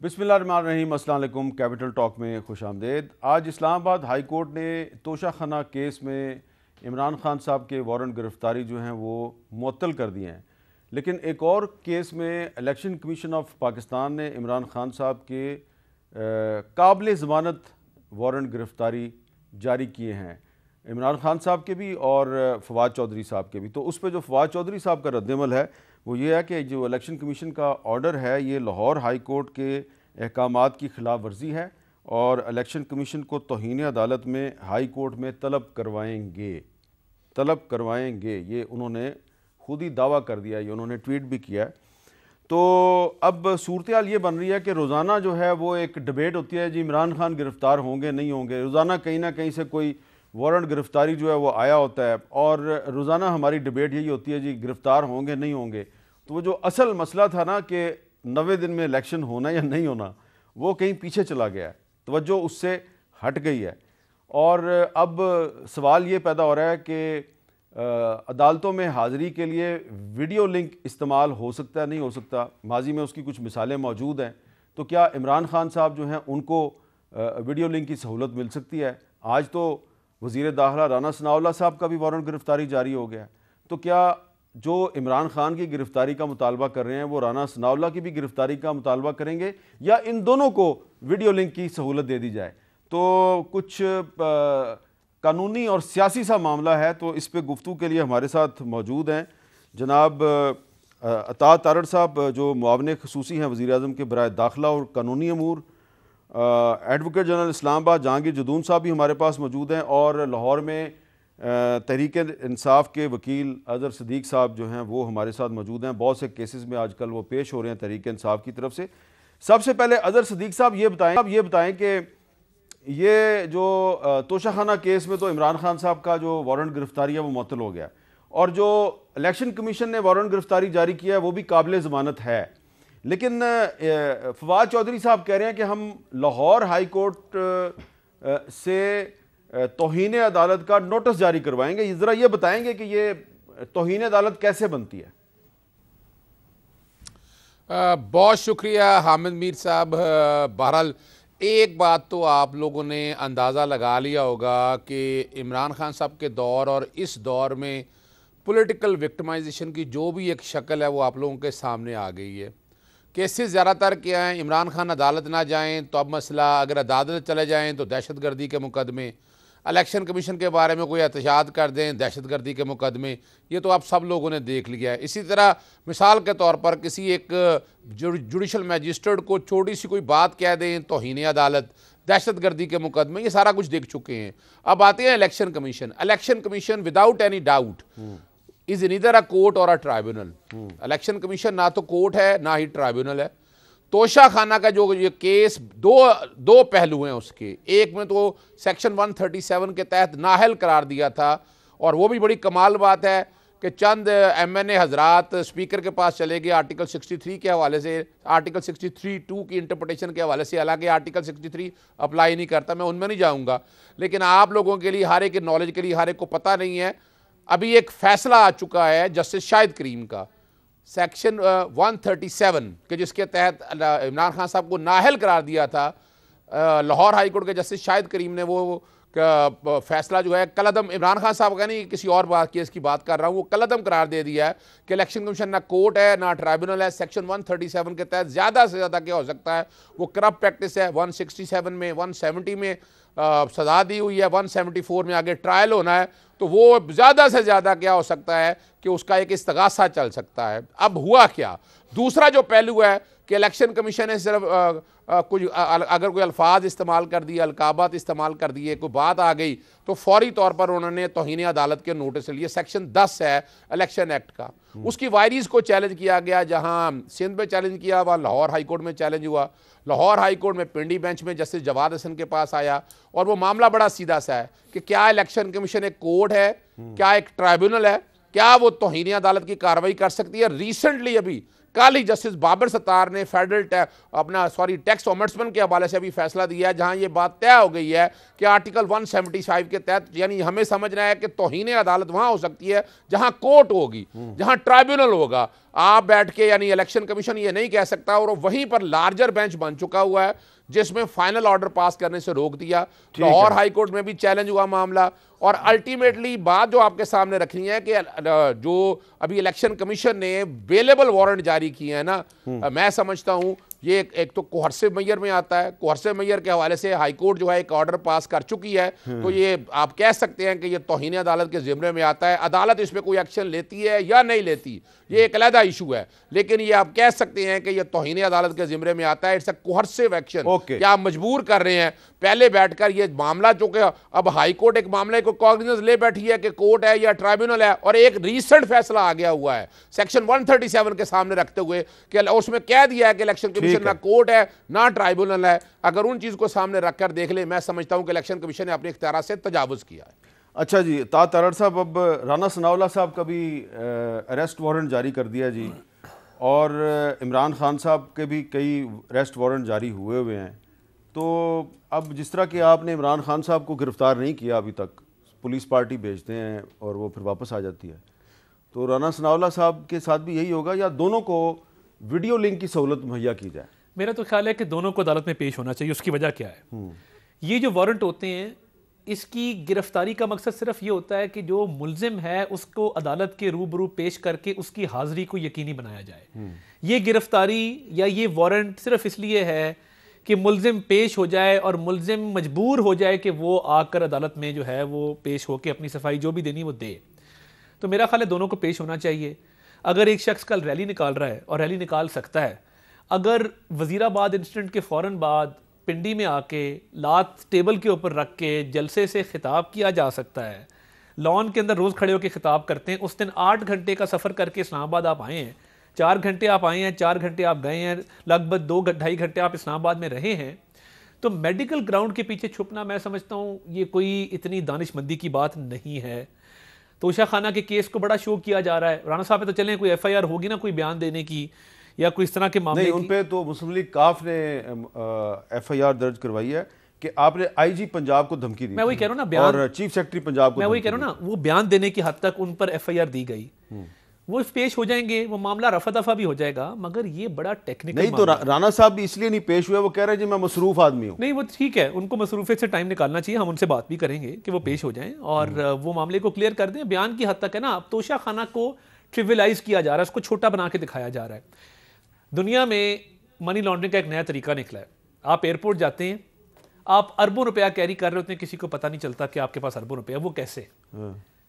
बिस्मिल्लाहिर्रहमानिर्रहीम, अस्सलाम वालेकुम। कैपिटल टॉक में खुश आमदेद। आज इस्लामाबाद हाई कोर्ट ने तोशाखाना केस में इमरान खान साहब के वारंट गिरफ्तारी जो हैं वो मुअत्तल कर दिए हैं, लेकिन एक और केस में इलेक्शन कमीशन ऑफ पाकिस्तान ने इमरान खान साहब के काबिल ज़मानत वारंट गिरफ्तारी जारी किए हैं, इमरान खान साहब के भी और फवाद चौधरी साहब के भी। तो उस पर जो फवाद चौधरी साहब का रद्दमल है वो ये है कि जो इलेक्शन कमीशन का ऑर्डर है ये लाहौर हाई कोर्ट के अहकामात की खिलाफ वर्जी है और इलेक्शन कमीशन को तौहीन अदालत में हाई कोर्ट में तलब करवाएंगे, ये उन्होंने खुद ही दावा कर दिया, ये उन्होंने ट्वीट भी किया है। तो अब सूरत हाल ये बन रही है कि रोज़ाना जो है वो एक डिबेट होती है, जी इमरान खान गिरफ़्तार होंगे नहीं होंगे। रोज़ाना कहीं ना कहीं से कोई वारंट गिरफ़्तारी जो है वो आया होता है और रोज़ाना हमारी डिबेट यही होती है, जी गिरफ़्तार होंगे नहीं होंगे। तो वो जो असल मसला था ना कि 90 दिन में इलेक्शन होना या नहीं होना, वो कहीं पीछे चला गया है, तवज्जो उससे हट गई है। और अब सवाल ये पैदा हो रहा है कि अदालतों में हाज़िरी के लिए वीडियो लिंक इस्तेमाल हो सकता है नहीं हो सकता। माजी में उसकी कुछ मिसालें मौजूद हैं, तो क्या इमरान खान साहब जो हैं उनको वीडियो लिंक की सहूलत मिल सकती है? आज तो वज़ीर दाखिला राना सनाउल्लाह साहब का भी वारंट गिरफ़्तारी जारी हो गया। तो क्या जो इमरान खान की गिरफ़्तारी का मुतालबा कर रहे हैं वो राना सनाउल्लाह की भी गिरफ़्तारी का मुतालबा करेंगे या इन दोनों को वीडियो लिंक की सहूलत दे दी जाए? तो कुछ कानूनी और सियासी सा मामला है, तो इस पर गुफ्तगू के लिए हमारे साथ मौजूद हैं जनाब अता तारड़ साहब, जो मुआवने ख़ुसूसी हैं वज़ीर आज़म के बराए दाखिला और कानूनी अमूर। एडवोकेट जनरल इस्लामाबाद जहांगीर जदून साहब भी हमारे पास मौजूद हैं और लाहौर में तहरीक इंसाफ के वकील अज़हर सदीक़ साहब जो हैं वो हमारे साथ मौजूद हैं। बहुत से केसेस में आजकल वो पेश हो रहे हैं तहरीक इंसाफ की तरफ से। सबसे पहले अज़हर सदीक़ साहब ये बताएं कि ये जो तोशाखाना केस में तो इमरान खान साहब का जो वारंट गिरफ्तारी है वो मुअत्तल हो गया और जो इलेक्शन कमीशन ने वारंट गिरफ्तारी जारी किया है वो भी काबिल ज़मानत है, लेकिन फवाद चौधरी साहब कह रहे हैं कि हम लाहौर हाई कोर्ट से तौहीन अदालत का नोटिस जारी करवाएंगे। ज़रा ये बताएंगे कि ये तौहीन अदालत कैसे बनती है? बहुत शुक्रिया हामिद मीर साहब। बहरहाल एक बात तो आप लोगों ने अंदाज़ा लगा लिया होगा कि इमरान खान साहब के दौर और इस दौर में पॉलिटिकल विक्टिमाइजेशन की जो भी एक शक्ल है वो आप लोगों के सामने आ गई है। केसेस ज़्यादातर क्या हैं, इमरान खान अदालत ना जाएं तो अब मसला, अगर अदालत चले जाएं तो दहशतगर्दी के मुकदमे, इलेक्शन कमीशन के बारे में कोई एहतजाज कर दें दहशतगर्दी के मुकदमे, ये तो आप सब लोगों ने देख लिया है। इसी तरह मिसाल के तौर पर किसी एक जुडिशल मैजिस्ट्रेट को छोटी सी कोई बात कह दें तौहीन अदालत, दहशतगर्दी के मुकदमे, ये सारा कुछ देख चुके हैं। अब आते हैं election commission. Election commission without any doubt is neither a court और अ ट्राइब्यूनल। इलेक्शन कमीशन ना तो कोर्ट है ना ही ट्राइब्यूनल है। तोशाखाना का जो ये केस दो पहलू हैं उसके, एक में तो सेक्शन 137 के तहत नाअहल करार दिया था और वो भी बड़ी कमाल बात है कि चंद MNA हजरात स्पीकर के पास चले गए आर्टिकल 63 के हवाले से, आर्टिकल 63(2) की इंटरप्रिटेशन के हवाले से। हालांकि आर्टिकल 63 अप्लाई नहीं करता, मैं उनमें नहीं जाऊंगा, लेकिन आप लोगों के लिए, हर एक के नॉलेज के लिए, हर एक को पता नहीं है, अभी एक फैसला आ चुका है जस्टिस शाहिद करीम का सेक्शन 137 के, जिसके तहत इमरान खान साहब को नाअहल करार दिया था। लाहौर हाई कोर्ट के जस्टिस शाहिद करीम ने वो फैसला जो है कलअदम, इमरान खान साहब का नहीं, किसी और केस की बात कर रहा हूँ, वो कलअदम करार दे दिया है कि इलेक्शन कमीशन ना कोर्ट है ना ट्राइब्यूनल है। सेक्शन 137 के तहत ज़्यादा से ज़्यादा क्या हो सकता है, वो करप्ट प्रैक्टिस है। 167 में, 170 में सजा दी हुई है, 174 में आगे ट्रायल होना है, तो वो ज़्यादा से ज़्यादा क्या हो सकता है कि उसका एक इस्तगासा चल सकता है। अब हुआ क्या, दूसरा जो पहलू है कि इलेक्शन कमीशन ने सिर्फ कुछ अगर कोई अल्फाज इस्तेमाल कर दिए, अलकाबात इस्तेमाल कर दिए, कोई बात आ गई तो फौरी तौर पर उन्होंने तौहीन अदालत के नोटिस लिए। सेक्शन 10 है इलेक्शन एक्ट का, उसकी वायरीज को चैलेंज किया गया, जहां सिंध में चैलेंज किया, वहाँ लाहौर हाई कोर्ट में चैलेंज हुआ। लाहौर हाई कोर्ट में पिंडी बेंच में जस्टिस जवाद हसन के पास आया और वो मामला बड़ा सीधा सा है कि क्या इलेक्शन कमीशन एक कोर्ट है, क्या एक ट्राइब्यूनल है, क्या वो तौहीन अदालत की कार्रवाई कर सकती है। रिसेंटली अभी कल ही जस्टिस बाबर सत्तार ने फेडरल टैक्स ओम्बड्समैन के हवाले से भी फैसला दिया है, जहां ये बात तय हो गई है कि आर्टिकल 175 के तहत, यानी हमें समझना है कि तौहीन अदालत वहां हो सकती है जहां कोर्ट होगी, जहां ट्राइब्यूनल होगा। आप बैठ के, यानी इलेक्शन कमीशन ये नहीं कह सकता, और वहीं पर लार्जर बेंच बन चुका हुआ है जिसमें फाइनल ऑर्डर पास करने से रोक दिया। लाहौर हाई कोर्ट में भी चैलेंज हुआ मामला, और अल्टीमेटली बात जो आपके सामने रखनी है कि जो अभी इलेक्शन कमीशन ने बेलेबल वारंट जारी किए हैं ना, मैं समझता हूं ये एक तो कोहर्सिव मेयर में आता है। कोहर्सिव मेयर के हवाले से हाई कोर्ट जो है एक ऑर्डर पास कर चुकी है, तो ये आप कह सकते हैं कि ये तौहीन अदालत के जिम्मे में आता है। अदालत इस पर कोई एक्शन लेती है या नहीं लेती, ये एक अलग इशू है, लेकिन ये आप कह सकते हैं कि ये तौहीन अदालत के जिम्मे में आता है। इट्स अ कोहर्सिव एक्शन, क्या आप मजबूर कर रहे हैं पहले बैठकर ये मामला, चूंकि अब हाई कोर्ट एक मामले को कॉग्निजेंस ले बैठी है कि कोर्ट है या ट्राइब्यूनल है, और एक रीसेंट फैसला आ गया हुआ है सेक्शन 137 के सामने रखते हुए कि उसमें कह दिया है कि इलेक्शन कमीशन ना कोर्ट है ना ट्राइब्यूनल है। अगर उन चीज को सामने रखकर देख ले, मैं समझता हूं कि इलेक्शन कमीशन ने अपने इख्तियार से तजावुज किया है। अच्छा जी, तारड़ साहब, अब राना सनाउल्लाह साहब का भी अरेस्ट वारंट जारी कर दिया जी, और इमरान खान साहब के भी कई अरेस्ट वारंट जारी हुए हैं। तो अब जिस तरह कि आपने इमरान खान साहब को गिरफ्तार नहीं किया अभी तक, पुलिस पार्टी भेजते हैं और वो फिर वापस आ जाती है, तो राना सनाउल्लाह साहब के साथ भी यही होगा या दोनों को वीडियो लिंक की सहूलत मुहैया की जाए? मेरा तो ख्याल है कि दोनों को अदालत में पेश होना चाहिए। उसकी वजह क्या है, ये जो वारंट होते हैं इसकी गिरफ्तारी का मकसद सिर्फ ये होता है कि जो मुल्जिम है उसको अदालत के रूबरू पेश करके उसकी हाजिरी को यकीनी बनाया जाए। ये गिरफ्तारी या ये वारंट सिर्फ इसलिए है कि मुल्जिम पेश हो जाए और मुल्जिम मजबूर हो जाए कि वो आकर अदालत में जो है वो पेश होकर अपनी सफाई जो भी देनी वो दे। तो मेरा ख्याल है दोनों को पेश होना चाहिए। अगर एक शख्स कल रैली निकाल रहा है और रैली निकाल सकता है, अगर वज़ीराबाद इंसिडेंट के फ़ौरन बाद पिंडी में आके लात टेबल के ऊपर रख के जलसे से खिताब किया जा सकता है, लॉन के अंदर रोज़ खड़े होकर खिताब करते हैं, उस दिन 8 घंटे का सफ़र करके इस्लामाबाद आप आए हैं, 4 घंटे आप आए हैं, 4 घंटे आप गए हैं, लगभग 2-2.5 घंटे आप इस्लामाबाद में रहे हैं, तो मेडिकल ग्राउंड के पीछे छुपना मैं समझता हूँ ये कोई इतनी दानिशमंदी की बात नहीं है। तोशा खाना के केस को बड़ा शो किया जा रहा है, राना साहब पे तो चलें कोई FIR होगी ना कोई बयान देने की या कोई इस तरह के मामले नहीं, उन पे तो मुस्लिम लीग काफ ने FIR दर्ज करवाई है कि आपने IG पंजाब को धमकी दी। मैं वही कह रहा हूँ ना, बयान, और चीफ सेक्रेटरी पंजाब को, मैं वही कह रहा हूँ ना, वो बयान देने की हद तक उन पर FIR दी गई, वो पेश हो जाएंगे, वो मामला रफा दफा भी हो जाएगा। मगर ये बड़ा टेक्निकल नहीं, तो राना साहब भी इसलिए नहीं पेश हुए, वो कह रहे हैं जी मैं मसरूफ आदमी हूँ। नहीं, वो ठीक है, उनको मसरूफियत से टाइम निकालना चाहिए, हम उनसे बात भी करेंगे कि वो पेश हो जाएं और वो मामले को क्लियर कर दें। बयान की हद तक है ना, अब तोशा खाना को ट्रिविलाइज किया जा रहा है, उसको छोटा बना के दिखाया जा रहा है। दुनिया में मनी लॉन्ड्रिंग का एक नया तरीका निकला है। आप एयरपोर्ट जाते हैं, आप अरबों रुपया कैरी कर रहे होते हैं, किसी को पता नहीं चलता कि आपके पास अरबों रुपया। वो कैसे?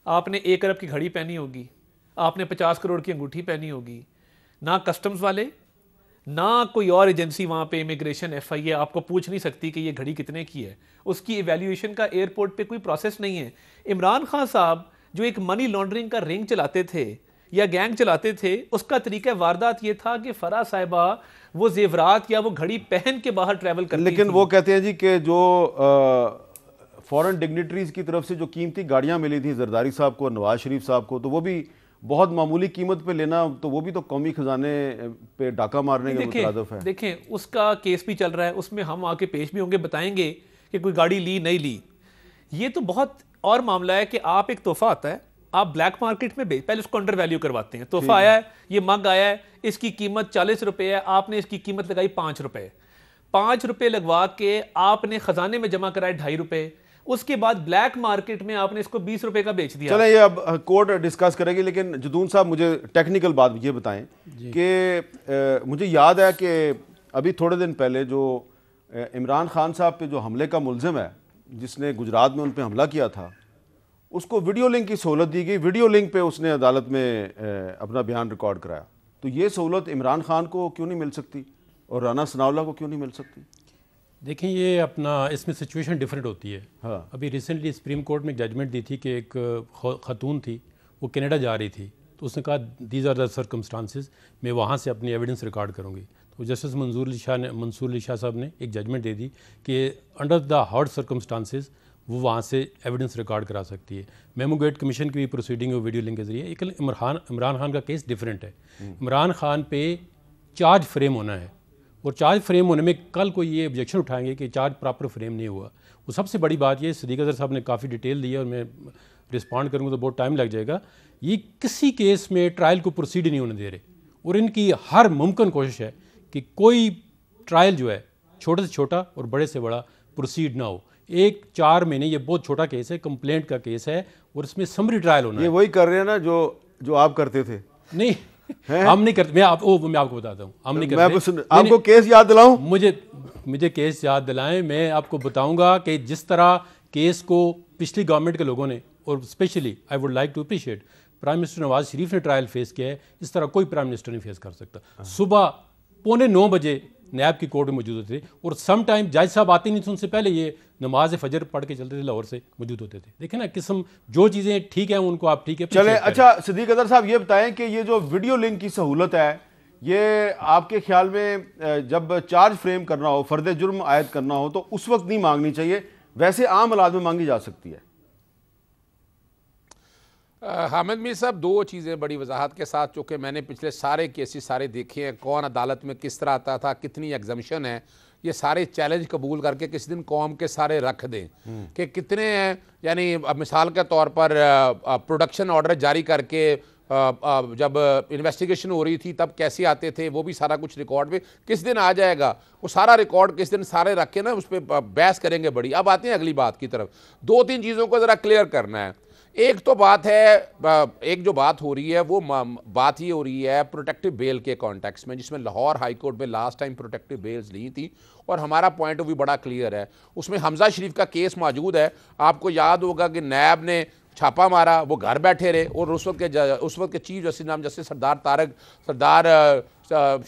आपने 1 अरब की घड़ी पहनी होगी, आपने 50 करोड़ की अंगूठी पहनी होगी, ना कस्टम्स वाले ना कोई और एजेंसी वहाँ पे इमिग्रेशन FIA आपको पूछ नहीं सकती कि ये घड़ी कितने की है। उसकी इवैल्यूएशन का एयरपोर्ट पे कोई प्रोसेस नहीं है। इमरान खान साहब जो एक मनी लॉन्ड्रिंग का रिंग चलाते थे या गैंग चलाते थे, उसका तरीका वारदात ये था कि फराह साहिबा वो जेवरात या वो घड़ी पहन के बाहर ट्रैवल करती लेकिन थी। वो कहते हैं जी कि जो फॉरेन डिग्निटरीज की तरफ से जो कीमती गाड़ियां मिली थी जरदारी साहब को, नवाज शरीफ साहब को, तो वो भी बहुत मामूली कीमत पे लेना, तो वो भी तो कौमी खजाने पे डाका मारने के मुतरादिफ है। देखें, उसका केस भी चल रहा है, उसमें हम आके पेश भी होंगे, बताएंगे कि कोई गाड़ी ली नहीं ली। ये तो बहुत और मामला है कि आप एक तोहफा आता है, आप ब्लैक मार्केट में पहले उसको अंडर वैल्यू करवाते हैं। तोहफा आया है, ये मग आया है, इसकी कीमत 40 रुपए है, आपने इसकी कीमत लगाई 5 रुपए। 5 रुपए लगवा के आपने खजाने में जमा कराए 2.5 रुपए, उसके बाद ब्लैक मार्केट में आपने इसको 20 रुपए का बेच दिया। चलें, ये अब कोर्ट डिस्कस करेगी, लेकिन जदून साहब मुझे टेक्निकल बात ये बताएं कि मुझे याद है कि अभी थोड़े दिन पहले जो इमरान खान साहब पे जो हमले का मुल्जिम है, जिसने गुजरात में उन पे हमला किया था, उसको वीडियो लिंक की सहूलत दी गई। वीडियो लिंक पे उसने अदालत में अपना बयान रिकॉर्ड कराया। तो ये सहूलत इमरान खान को क्यों नहीं मिल सकती और राना सनाउल्लाह को क्यों नहीं मिल सकती? देखें, ये अपना इसमें सिचुएशन डिफरेंट होती है। हाँ। अभी रिसेंटली सुप्रीम कोर्ट में एक जजमेंट दी थी कि एक खातून थी, वो कनाडा जा रही थी, तो उसने कहा दीज आर द सर्कमस्टांसेस, मैं वहाँ से अपनी एविडेंस रिकॉर्ड करूँगी। तो जस्टिस मंसूर अली शाह साहब ने एक जजमेंट दे दी कि अंडर द हार्ड सर्कमस्टांसेस वो वहाँ से एविडेंस रिकॉर्ड करा सकती है। मेमो गेट कमीशन की भी प्रोसीडिंग है वीडियो लिंक के जरिए। लेकिन इमरान खान का केस डिफरेंट है। इमरान खान पे चार्ज फ्रेम होना है, और चार्ज फ्रेम होने में कल को ये ऑब्जेक्शन उठाएंगे कि चार्ज प्रॉपर फ्रेम नहीं हुआ। वो सबसे बड़ी बात ये सिद्दीक अज़हर साहब ने काफ़ी डिटेल दी है और मैं रिस्पॉन्ड करूँगा तो बहुत टाइम लग जाएगा। ये किसी केस में ट्रायल को प्रोसीड नहीं होने दे रहे, और इनकी हर मुमकिन कोशिश है कि कोई ट्रायल जो है छोटे से छोटा और बड़े से बड़ा प्रोसीड ना हो। एक 4 महीने, ये बहुत छोटा केस है, कंप्लेंट का केस है, और इसमें समरी ट्रायल होना है। ये वही कर रहे हैं ना जो आप करते थे? नहीं, हम नहीं करते। मैं आपको बताता हूँ, हम नहीं करते। आपको केस याद दिलाऊं? मुझे केस याद दिलाएं। मैं आपको बताऊंगा कि जिस तरह केस को पिछली गवर्नमेंट के लोगों ने, और specially I would like to appreciate prime minister Nawaz Sharif ने ट्रायल फेस किया है, इस तरह कोई प्राइम मिनिस्टर नहीं फेस कर सकता। सुबह 8:45 बजे नैब की कोर्ट में मौजूद होते थे, और सम टाइम जज साहब आते नहीं थे, उनसे पहले ये नमाज फजर पढ़ के चलते थे, लाहौर से मौजूद होते थे। देखें ना, किस्म जो चीज़ें ठीक हैं उनको आप ठीक है चले। अच्छा सिद्दीक अज़हर साहब, ये बताएं कि ये जो वीडियो लिंक की सहूलत है, ये आपके ख्याल में जब चार्ज फ्रेम करना हो, फर्द जुर्म आयद करना हो, तो उस वक्त नहीं मांगनी चाहिए, वैसे आम हालात में मांगी जा सकती है? हामिद मीर साहब, 2 चीज़ें बड़ी वजाहत के साथ, चूँकि मैंने पिछले सारे केसेस सारे देखे हैं, कौन अदालत में किस तरह आता था, कितनी एग्जम्पशन है, ये सारे चैलेंज कबूल करके किसी दिन कौम के सारे रख दें कि कितने हैं। यानी मिसाल के तौर पर प्रोडक्शन ऑर्डर जारी करके जब इन्वेस्टिगेशन हो रही थी तब कैसे आते थे, वो भी सारा कुछ रिकॉर्ड पे किस दिन आ जाएगा, वो सारा रिकॉर्ड किस दिन सारे रख के ना उस पर बहस करेंगे बड़ी। अब आते हैं अगली बात की तरफ। 2-3 चीज़ों को ज़रा क्लियर करना है। एक तो बात है, एक जो बात हो रही है वो बात ये हो रही है प्रोटेक्टिव बेल के कॉन्टेक्स्ट में, जिसमें लाहौर हाई कोर्ट में लास्ट टाइम प्रोटेक्टिव बेल्स ली थी, और हमारा पॉइंट ऑफ व्यू बड़ा क्लियर है। उसमें हमजा शरीफ का केस मौजूद है। आपको याद होगा कि नैब ने छापा मारा, वो घर बैठे रहे, और उस वक्त के चीफ जस्टिस नाम जस्टिस सरदार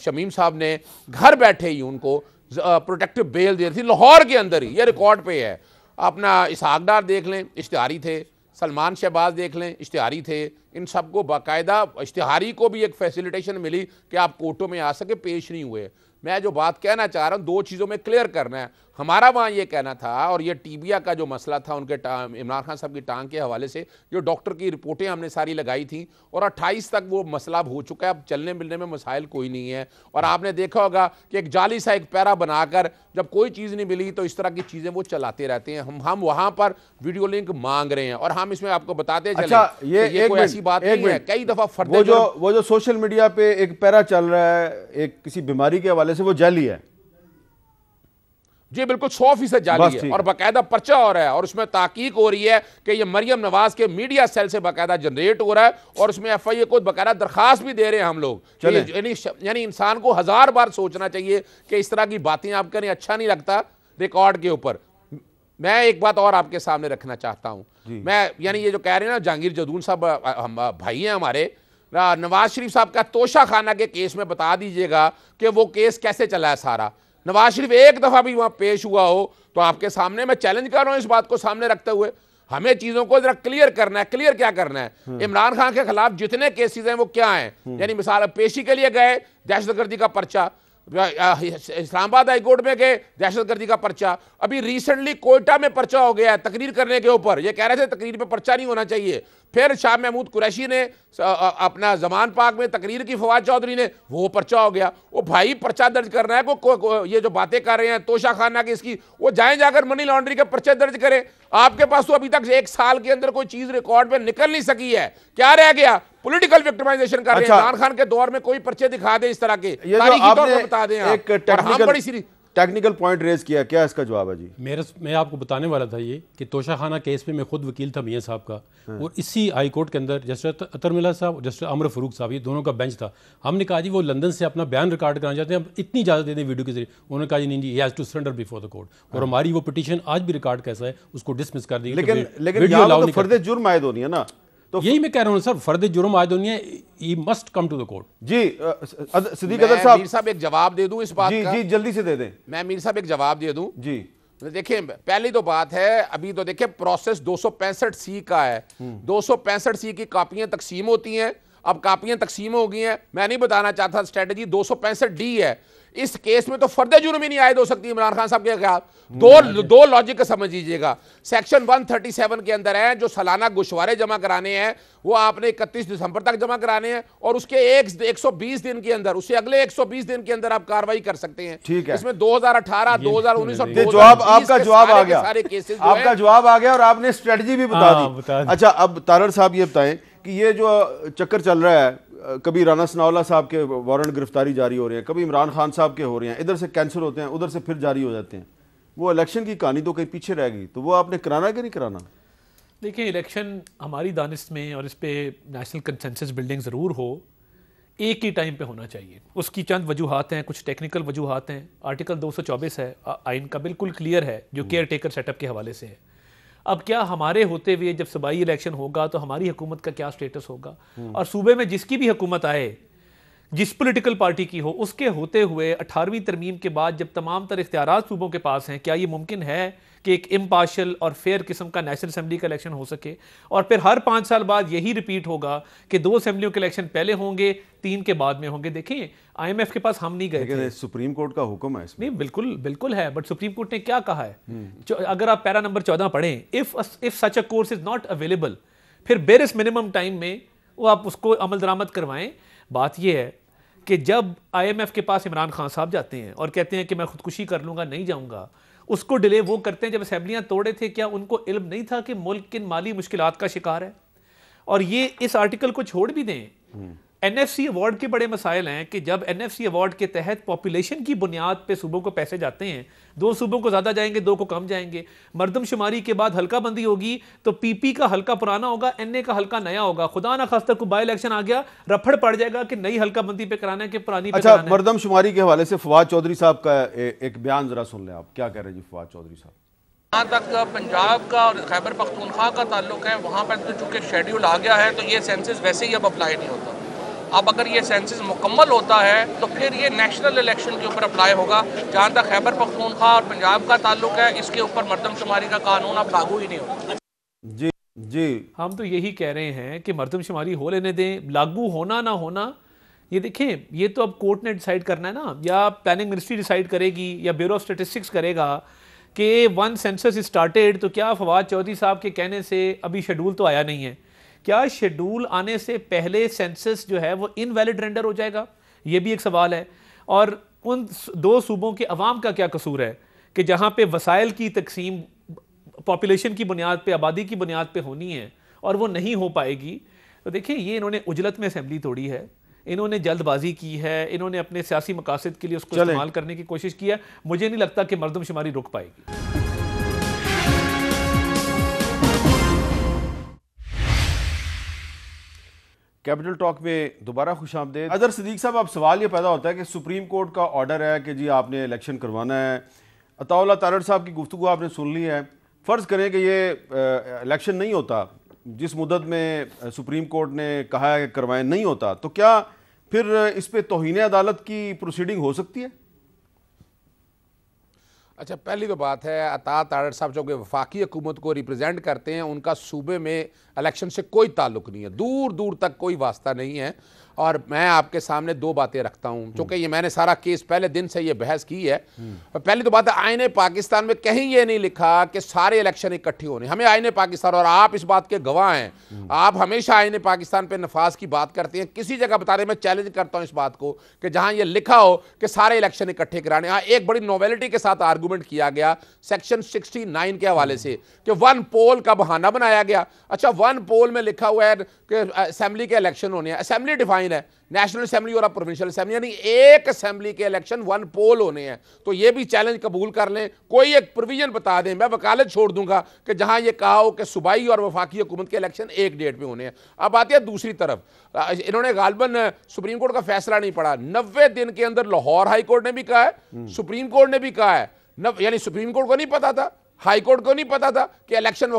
शमीम साहब ने घर बैठे ही उनको प्रोटेक्टिव बेल दी थी लाहौर के अंदर ही। ये रिकॉर्ड पे है। अपना इसहाक डार देख लें, इश्तिहारी थे, सलमान शहबाज देख लें, इश्तिहारी थे। इन सबको बाकायदा इश्तिहारी को भी एक फैसिलिटेशन मिली कि आप कोर्टों में आ सके, पेश नहीं हुए। मैं जो बात कहना चाह रहा हूँ 2 चीज़ों में क्लियर करना है। हमारा वहाँ ये कहना था, और ये टीबिया का जो मसला था उनके इमरान खान साहब की टांग के हवाले से जो डॉक्टर की रिपोर्टें हमने सारी लगाई थी, और 28 तक वो मसला हो चुका है, अब चलने मिलने में मसाइल कोई नहीं है। और आपने देखा होगा कि एक जाली सा एक पैरा बनाकर जब कोई चीज़ नहीं मिली तो इस तरह की चीज़ें वो चलाते रहते हैं। हम वहाँ पर वीडियो लिंक मांग रहे हैं, और हम इसमें आपको बताते चले। अच्छा, ये कोई ऐसी बात नहीं है। कई दफ़ा वो जो सोशल मीडिया पे एक पैरा चल रहा है एक किसी बीमारी के हवाले से, वो जाली है जी, बिल्कुल 100% जाली है, और बाकायदा पर्चा हो रहा है, और उसमें ताकीक हो रही है कि ये मरियम नवाज के मीडिया सेल से बाकायदा जनरेट हो रहा है, और उसमें FIA को बाकायदा दरखास्त भी दे रहे हैं हम लोग। यानी इंसान को 1000 बार सोचना चाहिए कि इस तरह की बातें आप करें, अच्छा नहीं लगता रिकॉर्ड के ऊपर। मैं एक बात और आपके सामने रखना चाहता हूँ। मैं यानी ये जो कह रहे हैं ना, जहांगीर जदून साहब भाई हैं हमारे, नवाज शरीफ साहब का तोशा खाना के केस में बता दीजिएगा कि वो केस कैसे चला है सारा। नवाज शरीफ एक दफ़ा भी वहाँ पेश हुआ हो तो आपके सामने मैं चैलेंज कर रहा हूँ इस बात को सामने रखते हुए, हमें चीज़ों को जरा क्लियर करना है। क्लियर क्या करना है? इमरान खान के खिलाफ जितने केसेस हैं वो क्या हैं? यानी मिसाल पेशी के लिए गए, दहशतगर्दी का पर्चा, इस्लामाबाद हाई कोर्ट में गए, दहशतगर्दी का पर्चा, अभी रिसेंटली कोयटा में पर्चा हो गया है तकरीर करने के ऊपर। ये कह रहे थे तकरीर पे पर्चा नहीं होना चाहिए। फिर शाह महमूद कुरैशी ने अपना जमान पाक में तकरीर की, फवाद चौधरी ने, वो पर्चा हो गया। वो भाई पर्चा दर्ज करना है ये जो बातें कर रहे हैं तोशा खाना की इसकी, वो जाकर मनी लॉन्ड्रिंग के पर्चे दर्ज करें। आपके पास तो अभी तक 1 साल के अंदर कोई चीज रिकॉर्ड में निकल नहीं सकी है। क्या रह गया? पॉलिटिकल विक्टिमाइजेशन कर रहे हैं। इमरान खान के दौर में कोई पर्चे दिखा दे इस तरह के, तारीखी तौर पर बता दें आप। एक बड़ी टेक्निकल पॉइंट रेज किया, क्या इसका जवाब है जी? मैं आपको बताने वाला था ये कि तोशा खाना केस में मैं खुद वकील था मियां साहब का, और इसी हाई कोर्ट के अंदर जस्टिस अतर मिल्ला साहब, जस्टिस अमर फरूक साहब, ये दोनों का बेंच था। हमने कहा जी वो लंदन से अपना बयान रिकॉर्ड कराना चाहते हैं, हम इतनी इजाज़त दे दें वीडियो के जरिए। उन्होंने कहा जी नहीं जी, he has to surrender before the court, और हमारी वो पिटीशन आज भी रिकॉर्ड कैसा है उसको डिसमिस कर दी। लेकिन फर्द जुर्म आयद होनी है ना, तो यही मैं कह रहा हूँ सर, फर्द जुर्म आयद होनी है, he must come to the court. जी सिद्दीक अज़हर मीर साहब एक जवाब दे दूं इस बात का? जी जल्दी से दे दें। मैं मीर साहब एक जवाब दे दूं जी। देखिए, पहली तो बात है, अभी तो देखिए प्रोसेस 265C का है। 265C की कापियां तकसीम होती हैं। अब कापियां तकसीम हो गई हैं। मैं नहीं बताना चाहता, स्ट्रेटजी 265D है। इस केस में तो फर्द जुर्म ही नहीं आयद हो सकती इमरान खान साहब के खिलाफ। दो लॉजिक समझ लीजिएगा। सेक्शन 137 के अंदर है जो सालाना गोशवारे जमा कराने हैं वो आपने 31 दिसंबर तक जमा कराने हैं और उसके 120 दिन के अंदर, उससे अगले 120 दिन के अंदर आप कार्रवाई कर सकते हैं। ठीक है, इसमें 2018, 2019 और आपका जवाब आ गया, आपका जवाब आ गया और आपने स्ट्रेटजी भी बता दी। अच्छा, अब तारड़ साहब ये बताएं कि ये जो चक्कर चल रहा है, कभी राना सनाउल्लाह साहब के वारंट गिरफ्तारी जारी हो रहे हैं, कभी इमरान खान साहब के हो रहे हैं, इधर से कैंसिल होते हैं, उधर से फिर जारी हो जाते हैं, वो इलेक्शन की कहानी तो कहीं पीछे रह गई, तो वो आपने कराना है कि नहीं कराना? देखिए, इलेक्शन हमारी दानिश में और इस पे नेशनल कंसेंसस बिल्डिंग ज़रूर हो, एक ही टाइम पे होना चाहिए। उसकी चंद वजूहात हैं, कुछ टेक्निकल वजूहात हैं। आर्टिकल 224 है आइन का, बिल्कुल क्लियर है, जो केयर टेकर सेटअप के हवाले से है। अब क्या हमारे होते हुए जब सूबाई इलेक्शन होगा तो हमारी हुकूमत का क्या स्टेटस होगा, और सूबे में जिसकी भी हुकूमत आए, जिस पॉलिटिकल पार्टी की हो, उसके होते हुए 18वीं तरमीम के बाद जब तमाम तर इख्तियारात सूबों के पास हैं, क्या ये मुमकिन है कि एक इम्पार्शियल और फेयर किस्म का नेशनल असेंबली का इलेक्शन हो सके? और फिर हर 5 साल बाद यही रिपीट होगा कि 2 असेंबलियों के इलेक्शन पहले होंगे, 3 के बाद में होंगे। देखें, IMF के पास हम नहीं गए थे, सुप्रीम कोर्ट का हुक्म है इसमें। नहीं, बिल्कुल बिल्कुल है, बट सुप्रीम कोर्ट ने क्या कहा है? अगर आप पैरा नंबर 14 पढ़ें, if such a course is not available, फिर बेरिस मिनिमम टाइम में वो आप उसको अमल दरामद करवाएं। बात यह है कि जब IMF के पास इमरान खान साहब जाते हैं और कहते हैं कि मैं खुदकुशी कर लूंगा, नहीं जाऊंगा, उसको डिले वो करते हैं जब असेंबलियां तोड़े थे। क्या उनको इल्म नहीं था कि मुल्क किन माली मुश्किलात का शिकार है? और ये इस आर्टिकल को छोड़ भी दें, NFC अवार्ड के बड़े मसाइल हैं कि जब NFC अवार्ड के तहत पॉपुलेशन की बुनियाद पे सूबों को पैसे जाते हैं, 2 सूबों को ज़्यादा जाएंगे, 2 को कम जाएंगे। मरदमशुमारी के बाद हल्का बंदी होगी तो PP का हल्का पुराना होगा, NA का हल्का नया होगा। खुदा ना खास्ता को बाई इलेक्शन आ गया, रफड़ पड़ जाएगा कि नई हल्का बंदी पे कराना है कि पुरानी पे कराना है। मरदमशुमारी के हवाले से फवाद चौधरी साहब का एक बयान जरा सुन लें, आप क्या कह रहे हैं जी फवाद चौधरी साहब? जहाँ तक पंजाब का और खैबर पख्तूनख्वा का ताल्लुक है, वहाँ पर तो चूँकि शेड्यूल आ गया है तो ये सेंसस वैसे ही अब अप्लाई नहीं होता। अब अगर ये सेंसस मुकम्मल होता है तो फिर ये नेशनल इलेक्शन के ऊपर अप्लाई होगा। जहाँ तक खैबर पख्तूनख्वा और पंजाब का ताल्लुक है, इसके ऊपर मरदमशुमारी का कानून अब लागू ही नहीं होगा। जी जी, हम तो यही कह रहे हैं कि मरदमशुमारी हो लेने दें, लागू होना ना होना ये देखें, ये तो अब कोर्ट ने डिसाइड करना है ना, या प्लानिंग मिनिस्ट्री डिसाइड करेगी या ब्यूरो ऑफ स्टेटिस्टिक्स करेगा कि 1 सेंसस स्टार्टेड। तो क्या फवाद चौधरी साहब के कहने से अभी शेड्यूल तो आया नहीं है, क्या शेड्यूल आने से पहले सेंसस जो है वो इनवैलिड रेंडर हो जाएगा? ये भी एक सवाल है। और उन 2 सूबों के अवाम का क्या कसूर है कि जहाँ पे वसाइल की तकसीम पॉपुलेशन की बुनियाद पे, आबादी की बुनियाद पे होनी है और वो नहीं हो पाएगी? तो देखिए, ये इन्होंने उजलत में असेंबली तोड़ी है, इन्होंने जल्दबाजी की है, इन्होंने अपने सियासी मकासद के लिए उसको इस्तेमाल करने की कोशिश की है। मुझे नहीं लगता कि मरदमशुमारी रुक पाएगी। कैपिटल टॉक में दोबारा खुशामदीद। अदर सदीक साहब, अब सवाल ये पैदा होता है कि सुप्रीम कोर्ट का ऑर्डर है कि जी आपने इलेक्शन करवाना है। अताउल्लाह तारड़ साहब की गुफ्तगू आपने सुन ली है। फ़र्ज़ करें कि ये इलेक्शन नहीं होता, जिस मुद्दत में सुप्रीम कोर्ट ने कहा है कि करवाएं, नहीं होता, तो क्या फिर इस पर तौहीन अदालत की प्रोसीडिंग हो सकती है? अच्छा, पहली तो बात है, अता तारड़ साहब जो कि वफाकी हुकूमत को रिप्रेजेंट करते हैं, उनका सूबे में इलेक्शन से कोई ताल्लुक नहीं है, दूर दूर तक कोई वास्ता नहीं है। और मैं आपके सामने 2 बातें रखता हूं, चूंकि ये मैंने सारा केस पहले दिन से ये बहस की है। पहली तो बात है, आईने पाकिस्तान में कहीं ये नहीं लिखा कि सारे इलेक्शन इकट्ठे होने। हमें आईने पाकिस्तान, और आप इस बात के गवाह हैं, आप हमेशा आईने पाकिस्तान पे नफाज की बात करते हैं। किसी जगह बता रहे, मैं चैलेंज करता हूं इस बात को कि जहां ये लिखा हो कि सारे इलेक्शन इकट्ठे कराने। हाँ, एक बड़ी नोवेलिटी के साथ आर्गूमेंट किया गया सेक्शन 69 के हवाले से कि 1 पोल का बहाना बनाया गया। अच्छा, 1 पोल में लिखा हुआ है कि असेंबली के इलेक्शन होने हैं। असेंबली डिफाइन है, नेशनल असेंबली और प्रोविंशियल असेंबली, यानी एक असेंबली के इलेक्शन 1 पोल होने हैं। तो ये भी चैलेंज कबूल कर लें, कोई एक प्रोविजन बता दें, मैं वकालत छोड़ दूंगा कि जहां ये कहा हो कि सूबाई और वफाकी हुकूमत के इलेक्शन एक डेट पे होने हैं। अब आते हैं दूसरी तरफ, इन्होंने गालबन सुप्रीम कोर्ट का फैसला नहीं पढ़ा। 90 दिन के अंदर लाहौर हाई कोर्ट ने भी कहा है, सुप्रीम कोर्ट ने भी कहा है, यानी सुप्रीम कोर्ट को नहीं पता था, हाई कोर्ट को नहीं पता था कि इलेक्शन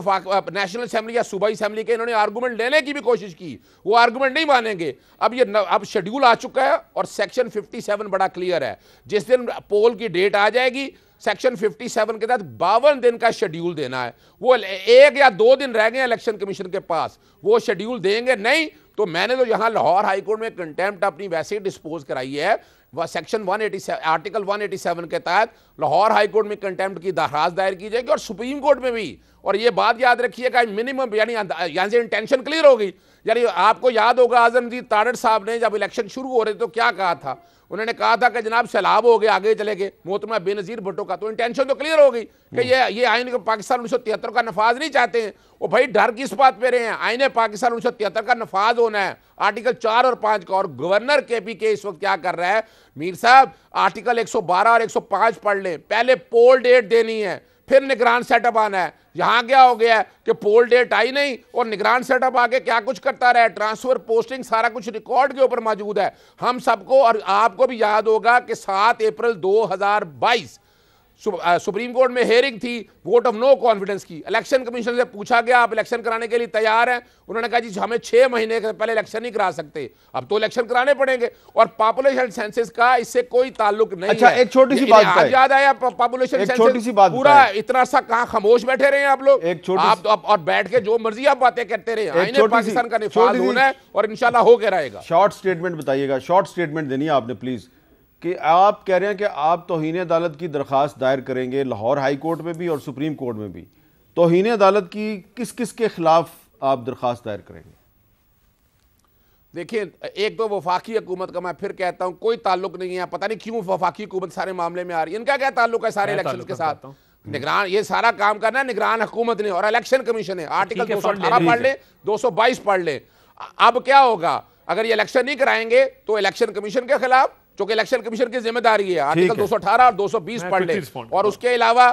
नेशनल असेंबली या सूबाई असेंबली के। इन्होंने आर्गूमेंट लेने की भी कोशिश की, वो आर्गूमेंट नहीं मानेंगे। अब शेड्यूल आ चुका है और सेक्शन 57 बड़ा क्लियर है। जिस दिन पोल की डेट आ जाएगी, सेक्शन 57 के तहत 52 दिन का शेड्यूल देना है। वो 1 या 2 दिन रह गए इलेक्शन कमीशन के पास, वो शेड्यूल देंगे नहीं। तो मैंने तो यहाँ लाहौर हाई कोर्ट में कंटेम्प्ट अपनी वैसे ही डिस्पोज कराई है। वह सेक्शन 187 आर्टिकल 187 के तहत लाहौर हाई कोर्ट में कंटेम्प्ट की दरखास्त दायर की जाएगी और सुप्रीम कोर्ट में भी। और ये बात याद रखिएगा, मिनिमम यानी यहाँ से इंटेंशन क्लियर होगी। यानी आपको याद होगा आजमदीन तारड़ साहब ने जब इलेक्शन शुरू हो रहे थे तो क्या कहा था, उन्होंने कहा था कि जनाब सैलाब हो गए, आगे चले गए, मोहतरमा बेनज़ीर भुट्टो का। तो इंटेंशन तो क्लियर हो गई कि ये आइन पाकिस्तान 1973 का नफाज नहीं चाहते हैं। वो भाई डर किस बात पे रहे हैं, आइन पाकिस्तान 1973 का नफाज होना है, आर्टिकल 4 और 5 का। और गवर्नर KPK इस वक्त क्या कर रहा है, मीर साहब आर्टिकल 112 और 105 पढ़ लें, पहले पोल डेट देनी है, फिर निगरान सेटअप आना है। यहां क्या हो गया कि पोल डेट आई नहीं और निगरान सेटअप आके क्या कुछ करता रहा, ट्रांसफर पोस्टिंग सारा कुछ रिकॉर्ड के ऊपर मौजूद है। हम सबको और आपको भी याद होगा कि 7 अप्रैल 2022 सुप्रीम कोर्ट में हेयरिंग थी वोट ऑफ नो कॉन्फिडेंस की। इलेक्शन कमीशन से पूछा गया आप इलेक्शन कराने के लिए तैयार हैं, उन्होंने कहा जी हमें 6 महीने के पहले इलेक्शन नहीं करा सकते, अब तो इलेक्शन कराने पड़ेंगे। और पॉपुलेशन सेंसस का इससे कोई ताल्लुक नहीं अच्छा, है। एक छोटी सी बात आज याद आया पॉपुलेशन सेंसस, पूरा इतना सा कहां खामोश बैठे रहे हैं आप लोग, आप और बैठ के जो मर्जी आप बातें करते रहे। आईने पाकिस्तान का निफाज होना है और इंशाल्लाह हो के रहेगा। शॉर्ट स्टेटमेंट बताइएगा, शॉर्ट स्टेटमेंट देनी है आपने प्लीज, कि आप कह रहे हैं कि आप तौहीन अदालत की दरख्वास्त दायर करेंगे लाहौर हाई कोर्ट में भी और सुप्रीम कोर्ट में भी। तौहीन अदालत की किस किस के खिलाफ आप दरख्वास्त दायर करेंगे? देखिए, एक तो वफाकी हुकूमत का मैं फिर कहता हूं कोई ताल्लुक नहीं है, पता नहीं क्यों वफाकी हुकूमत सारे मामले में आ रही है, इनका क्या ताल्लुक है सारे इलेक्शन के साथ? निगरान ये सारा काम करना है निगरान हुकूमत ने और इलेक्शन कमीशन है। आर्टिकल 218 पढ़ ले, 222 पढ़ ले। अब क्या होगा अगर ये इलेक्शन नहीं कराएंगे तो इलेक्शन कमीशन के खिलाफ, जो कि इलेक्शन कमीशन की जिम्मेदारी है, आर्टिकल 218 और 220 पढ़ ले। और उसके अलावा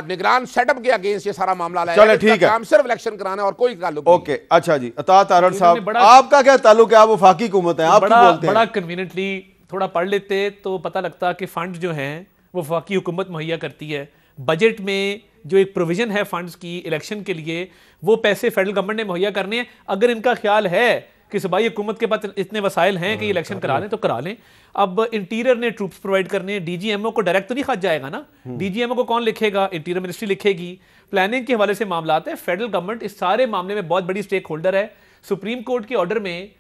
निगरान सेटअप के अगेंस्ट ये सारा मामला लाया। चलो ठीक है, काम सिर्फ इलेक्शन कराना और कोई ताल्लुक ओके। अच्छा जी, अता तारड़ साहब आपका क्या ताल्लुक है? आप वफाकी हुकूमत है, आप क्यों बोलते हैं? बड़ा कन्वीनियंटली थोड़ा पढ़ लेते तो पता लगता कि फंड जो हैं वो वफाकी हुकूमत मुहैया करती है। बजट में जो एक प्रोविजन है फंड्स की इलेक्शन के लिए, वो पैसे फेडरल गवर्नमेंट ने मुहैया करने हैं। अगर इनका ख्याल है कि सूबाई हुकूमत के पास इतने वसाइल हैं कि इलेक्शन करा लें तो करा लें। अब इंटीरियर ने ट्रूप्स प्रोवाइड करने हैं, DGMO को डायरेक्ट तो नहीं खर्च जाएगा ना, DGMO को कौन लिखेगा? Interior ministry लिखेगी। प्लानिंग के हवाले से मामला है, फेडरल गवर्नमेंट इस सारे मामले में बहुत बड़ी स्टेक होल्डर है। सुप्रीम कोर्ट के ऑर्डर में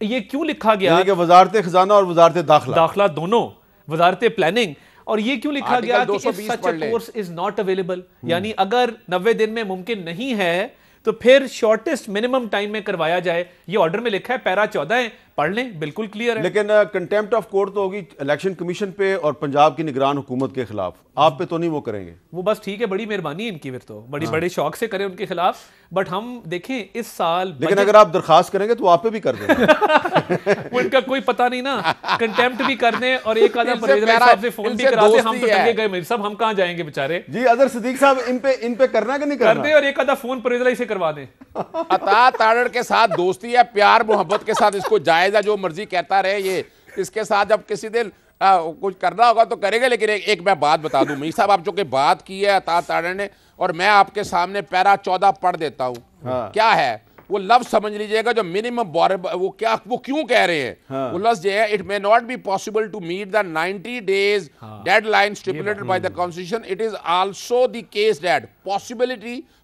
ये क्यों लिखा गया कि वजारत खजाना और वजारत दाखिला दोनों, वजारत प्लानिंग, और ये क्यों लिखा गया कि if such a course is not available, यानी अगर 90 दिन में मुमकिन नहीं है तो फिर शॉर्टेस्ट मिनिमम टाइम में करवाया जाए। ये ऑर्डर में लिखा है, पैरा 14 है, पढ़ लें, बिल्कुल क्लियर है। लेकिन कंटेम्प्ट ऑफ कोर्ट तो होगी इलेक्शन कमीशन पे और पंजाब की निगरान हुकूमत के खिलाफ, आप पे तो नहीं वो करेंगे? वो बस ठीक है, बड़ी मेहरबानी इनकी, फिर तो बड़ी बड़े शौक से करें उनके खिलाफ। बट हम देखें इस साल, लेकिन अगर आप दरखास्त करेंगे तो आप पे भी कर देंगे। वो इनका कोई पता नहीं ना, कंटेम्प्ट भी कर दें और एक आधा परवेज़ साहब से फोन भी करा दे, हम तो टंगे गए मेरे साहब, हम कहां जाएंगे बेचारे। जी अजहर सिद्दीक साहब, इन पे करना कि नहीं करना? कर दे और एक आधा फोन परवेज़ से करवा दें। अता तारड़ के साथ दोस्ती है, प्यार मोहब्बत के साथ इसको जायजा जो मर्जी कहता रहे, ये इसके साथ जब किसी दिन कुछ करना होगा तो करेंगे। लेकिन एक मैं बात बता दूं मीर साहब, आप जो कि बात की है अता तारड़ ने, और मैं आपके सामने पैरा 14 पढ़ देता हूं। क्या है वो लफ्ज समझ लीजिएगा जो मिनिमम वो क्यों कह रहे हैं। वो लफ्ज है, it may not be possible to meet the 90 days deadline stipulated by the constitution, it is also the case that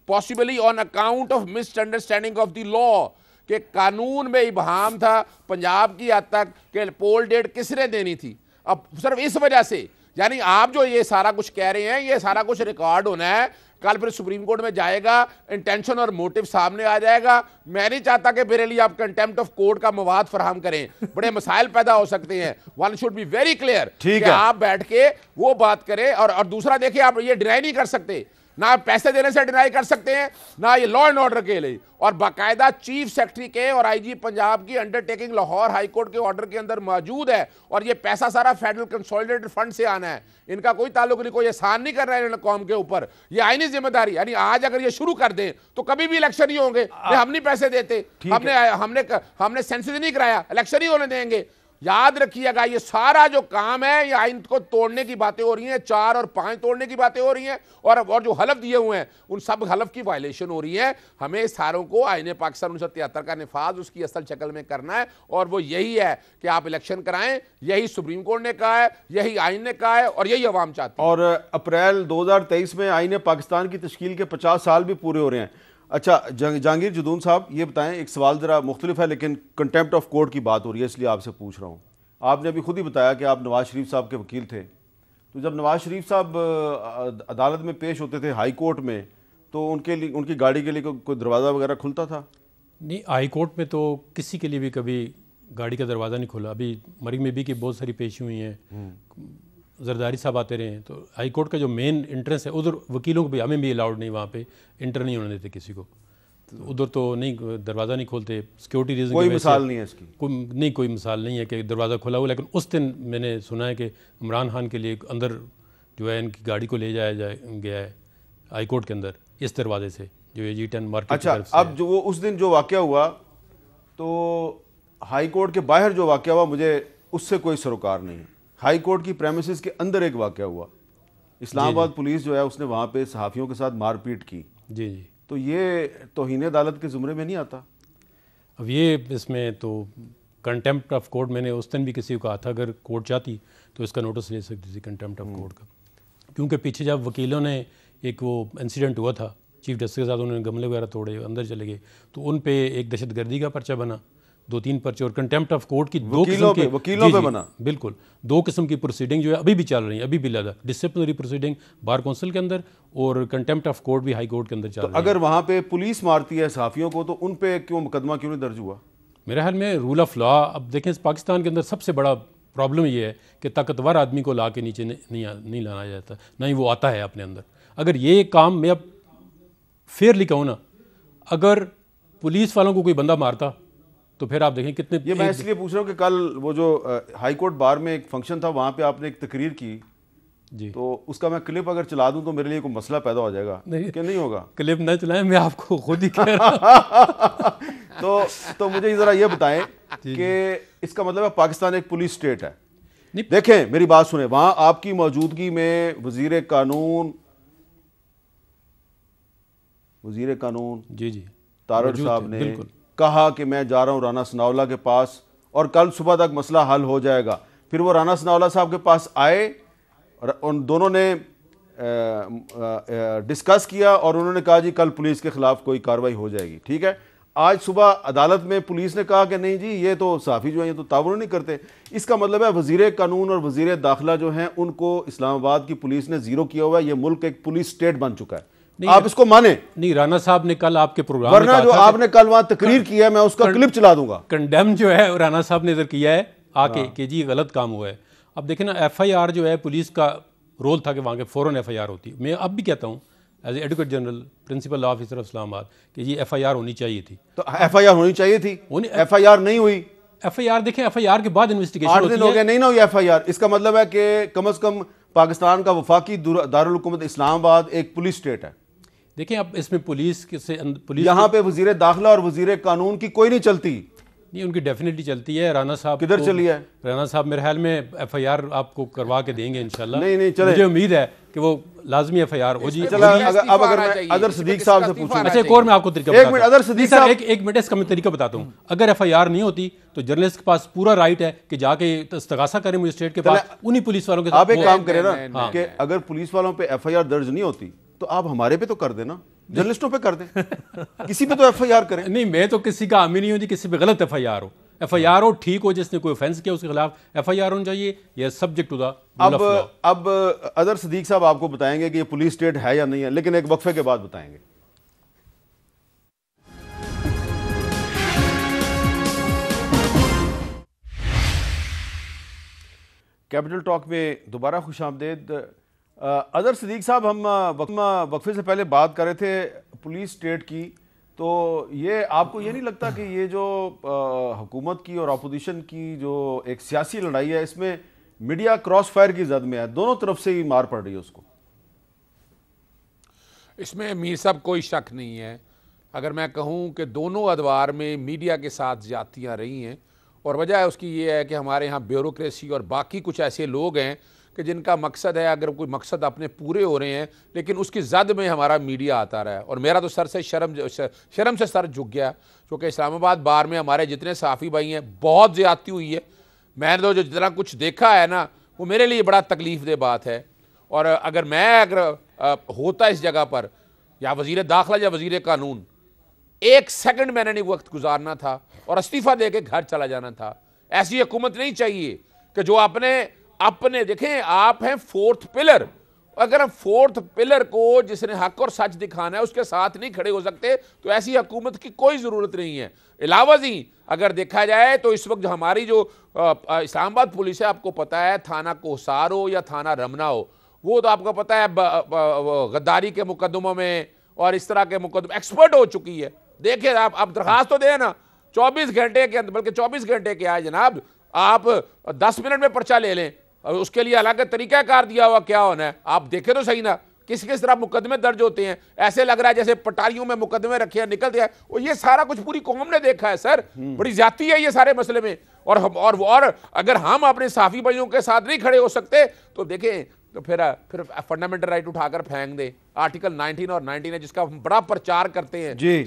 possibly on account of misunderstanding of the law, कि कानून में इबहाम था पंजाब की हद तक कि पोल डेट किसने देनी थी। अब सिर्फ इस वजह से, यानी आप जो ये सारा कुछ कह रहे हैं, ये सारा कुछ रिकॉर्ड होना है, कल फिर सुप्रीम कोर्ट में जाएगा, इंटेंशन और मोटिव सामने आ जाएगा। मैं नहीं चाहता कि मेरे लिए आप कंटेम्प्ट ऑफ कोर्ट का मवाद फराहम करें, बड़े मसाइल पैदा हो सकते हैं। One should be very clear कि आप बैठ के वो बात करें। और दूसरा देखिए, आप ये डिनाई नहीं कर सकते, ना पैसे देने से डिनाई कर सकते हैं, ना ये लॉ एंड ऑर्डर के लिए। और बाकायदा चीफ सेक्रेटरी के और IG पंजाब की अंडरटेकिंग लाहौर हाई कोर्ट के ऑर्डर के अंदर मौजूद है। और ये पैसा सारा फेडरल कंसोलिडेटेड फंड से आना है, इनका कोई ताल्लुक नहीं, कोई एहसान नहीं कर रहा है इन्होंने कौम के ऊपर, ये आईनी जिम्मेदारी। यानी आज अगर ये शुरू कर दें तो कभी भी इलेक्शन ही होंगे, हम नहीं पैसे देते, हमने सेंसस नहीं कराया, इलेक्शन ही होने देंगे। याद रखिएगा, ये सारा जो काम है ये आइन को तोड़ने की बातें हो रही हैं, 4 और 5 तोड़ने की बातें हो रही हैं, और जो हलफ दिए हुए हैं उन सब हलफ की वायलेशन हो रही है। हमें सारों को आईने पाकिस्तान 1973 का निफाज उसकी असल शक्ल में करना है, और वो यही है कि आप इलेक्शन कराएं। यही सुप्रीम कोर्ट ने कहा है, यही आइन ने कहा है, और यही अवाम चाहती है। और अप्रैल 2023 में आईने पाकिस्तान की तश्कील के 50 साल भी पूरे हो रहे हैं। अच्छा जहांगीर जदून साहब, ये बताएं, एक सवाल ज़रा मुख्तलिफ है लेकिन कंटेम्प्ट ऑफ कोर्ट की बात हो रही है इसलिए आपसे पूछ रहा हूँ। आपने अभी खुद ही बताया कि आप नवाज शरीफ साहब के वकील थे, तो जब नवाज शरीफ साहब अदालत में पेश होते थे हाई कोर्ट में, तो उनके लिए, उनकी गाड़ी के लिए कोई दरवाज़ा वगैरह खुलता था? नहीं, हाई कोर्ट में तो किसी के लिए भी कभी गाड़ी का दरवाज़ा नहीं खुला। अभी मरियम बीबी की बहुत सारी पेशी हुई हैं, जरदारी साहब आते रहे हैं, तो हाई कोर्ट का जो मेन एंट्रेंस है उधर वकीलों को भी, हमें भी अलाउड नहीं, वहाँ पे इंटर नहीं होने देते किसी को, तो उधर तो नहीं, दरवाज़ा नहीं खोलते सिक्योरिटी रीज़न। कोई मिसाल नहीं है इसकी? कोई मिसाल नहीं है कि दरवाज़ा खुला हुआ। लेकिन उस दिन मैंने सुना है कि इमरान खान के लिए अंदर जो है इनकी गाड़ी को ले जाया गया है हाई कोर्ट के अंदर, इस दरवाजे से जो ये G10 मार्केट। अच्छा, अब जो वो उस दिन जो वाक़या हुआ, तो हाई कोर्ट के बाहर जो वाक़या हुआ, मुझे उससे कोई सरोकार नहीं है। हाई कोर्ट की प्रेमिसेस के अंदर एक वाक़या हुआ, इस्लामाबाद पुलिस जो है उसने वहाँ पे सहाफ़ियों के साथ मारपीट की। जी जी, तो ये तौहीन अदालत के ज़ुमरे में नहीं आता? अब ये इसमें तो कंटेम्प्ट ऑफ कोर्ट, मैंने उस दिन भी किसी को कहा था अगर कोर्ट चाहती तो इसका नोटिस ले सकती थी कंटेम्प्ट ऑफ कोर्ट का, क्योंकि पीछे जब वकीलों ने एक वो इंसिडेंट हुआ था चीफ जस्टिस के साथ, उन्होंने गमले वगैरह तोड़े, अंदर चले गए, तो उन पे एक दहशतगर्दी का पर्चा बना, 2-3 पर्चे, और कंटेम्प्ट ऑफ कोर्ट की दो किस्म के वकीलों पे बना। बिल्कुल, 2 किस्म की प्रोसीडिंग जो है अभी भी चल रही है, अभी भी लगा डिसिप्लिनरी प्रोसीडिंग बार काउंसिल के अंदर, और कंटेम्प्ट ऑफ कोर्ट भी हाई कोर्ट के अंदर चल रही है। अगर वहाँ पे पुलिस मारती है सहाफ़ियों को, तो उन पे क्यों मुकदमा क्यों नहीं दर्ज हुआ? मेरे ख्याल में रूल ऑफ लॉ, अब देखें पाकिस्तान के अंदर सबसे बड़ा प्रॉब्लम ये है कि ताकतवर आदमी को ला के नीचे नहीं लाना जाता, ना ही वो आता है अपने अंदर। अगर ये काम मैं अब फेयरली कहूँ ना, अगर पुलिस वालों को कोई बंदा मारता तो फिर आप देखें कितने। ये मैं इसलिए पूछ रहा हूँ कि कल वो जो हाई कोर्ट बार में एक फंक्शन था, वहाँ पे आपने एक तकरीर की जी, तो उसका मैं क्लिप अगर चला दूं तो मेरे लिए कोई मसला पैदा हो जाएगा कि नहीं होगा? क्लिप न चलाएं, मैं आपको खुद ही कह रहा हूं। तो मुझे ज़रा ये बताएं कि इसका मतलब है पाकिस्तान एक पुलिस स्टेट है? देखें, मेरी बात सुने, वहाँ आपकी मौजूदगी में वज़ीर कानून जी जी तारड़ साहब ने कहा कि मैं जा रहा हूँ राना सनाउल्लाह के पास और कल सुबह तक मसला हल हो जाएगा। फिर वो राना सनाउल्लाह साहब के पास आए और उन दोनों ने डिस्कस किया और उन्होंने कहा जी कल पुलिस के खिलाफ कोई कार्रवाई हो जाएगी। ठीक है, आज सुबह अदालत में पुलिस ने कहा कि नहीं जी ये तो साफ़ी जो है ये तो ताउन नहीं करते। इसका मतलब है वज़ीर कानून और वज़ीर दाखिला जो हैं उनको इस्लामाबाद की पुलिस ने ज़ीरो किया हुआ है। ये मुल्क एक पुलिस स्टेट बन चुका है, आप इसको माने? नहीं, राना साहब ने कल आपके प्रोग्राम वरना जो आपने कल वहां तकरीर किया है मैं उसका क्लिप चला दूंगा। कंडेम जो है राना साहब ने इधर किया है आके कि जी गलत काम हुआ है। अब देखें ना, FIR जो है पुलिस का रोल था कि वहाँ के फ़ौरन FIR होती। मैं अब भी कहता हूँ as advocate general principal law officer of Islamabad कि जी FIR होनी चाहिए थी। तो FIR होनी चाहिए थी, FIR नहीं हुई। FIR देखें, FIR के बाद इन्वेस्टिगेशन 8 दिन हो गए नहीं ना हुई FIR। इसका मतलब है कि कम से कम पाकिस्तान का वफाकी दारुल हुकूमत इस्लामाबाद एक पुलिस स्टेट है। देखिए अब इसमें पुलिस यहाँ पे वजीर दाखिला और वजीर कानून की कोई नहीं चलती। नहीं, उनकी डेफिनेटली चलती है। राना साहब किधर चली है? राना साहब मेरे ख्याल में FIR आपको करवा के देंगे इंशाल्लाह। नहीं चले, मुझे उम्मीद है कि वो लाजमी FIR हो जी। अब अगर मैं अदर सदीक साहब से पूछूं, अच्छा एक और मैं आपको तरीका एक मिनट अदर सदीक साहब, एक मिनट इसका मैं तरीका बताता हूँ। अगर FIR नहीं होती तो जर्नलिस्ट के पास पूरा राइट है कि जाके इस्तगासा करें मजिस्ट्रेट के पास, उन्हीं पुलिस वालों के साथ। आप एक काम करें ना कि अगर पुलिस वालों पे FIR दर्ज नहीं होती तो आप हमारे पे तो कर देना, जर्नलिस्टों पे कर दें, किसी पे तो FIR करें। नहीं, मैं तो किसी का हामी नहीं हूँ जी किसी पे गलत FIR हो। FIR हो, ठीक हो, जिसने कोई ऑफेंस किया उसके खिलाफ FIR होनी चाहिए, यह subject to the rule of law. अब अदर सदीक साहब आपको बताएंगे कि ये पुलिस स्टेट है या नहीं है, लेकिन एक वक्फे के बाद बताएंगे। कैपिटल टॉक में दोबारा खुशामदीद। अदर सदीक साहब, हम वक्फे से पहले बात कर रहे थे पुलिस स्टेट की, तो ये आपको ये नहीं लगता कि ये जो हुकूमत की और अपोजिशन की जो एक सियासी लड़ाई है इसमें मीडिया क्रॉस फायर की जद में है, दोनों तरफ से ही मार पड़ रही है उसको? इसमें मीर साहब कोई शक नहीं है। अगर मैं कहूँ कि दोनों अदवार में मीडिया के साथ ज्यादतियाँ रही हैं, और वजह उसकी ये है कि हमारे यहाँ ब्यूरोक्रेसी और बाकी कुछ ऐसे लोग हैं कि जिनका मकसद है, अगर कोई मकसद अपने पूरे हो रहे हैं लेकिन उसकी जद में हमारा मीडिया आता रहा है। और मेरा तो सर से शर्म से सर झुक गया, क्योंकि इस्लामाबाद बार में हमारे जितने सहाफ़ी भाई हैं बहुत ज़्यादती हुई है। मैंने तो जो जितना कुछ देखा है ना, वो मेरे लिए बड़ा तकलीफ दे बात है। और अगर होता इस जगह पर या वज़ीर दाखिला या वज़ीर कानून, 1 सेकंड मैंने नहीं वक्त गुजारना था और इस्तीफ़ा दे के घर चला जाना था। ऐसी हुकूमत नहीं चाहिए कि जो अपने देखें, आप हैं फोर्थ पिलर, अगर हम फोर्थ पिलर को जिसने हक और सच दिखाना है उसके साथ नहीं खड़े हो सकते तो ऐसी हुकूमत की कोई ज़रूरत नहीं है। अलावा जी अगर देखा जाए तो इस वक्त हमारी जो इस्लामाबाद पुलिस है, आपको पता है थाना कोहसार हो या थाना रमना हो, वो तो आपको पता है गद्दारी के मुकदमों में और इस तरह के मुकदमे एक्सपर्ट हो चुकी है। देखिए आप दरखास्त तो दें ना 24 घंटे के अंदर, बल्कि 24 घंटे के आए जनाब, आप 10 मिनट में पर्चा ले लें, उसके लिए अलग तरीकाकार दिया हुआ क्या होना है, आप देखें तो सही ना किस किस तरह मुकदमे दर्ज होते हैं। ऐसे लग रहा है जैसे पटारियों में मुकदमे रखे हैं, निकलते हैं, और ये सारा कुछ पूरी कौम ने देखा है सर। बड़ी ज्यादती है ये सारे मसले में। और अगर हम अपने साफी भाइयों के साथ नहीं खड़े हो सकते तो देखें, तो फिर फंडामेंटल राइट उठाकर फेंक दे। आर्टिकल 19 और 19 है जिसका हम बड़ा प्रचार करते हैं जी।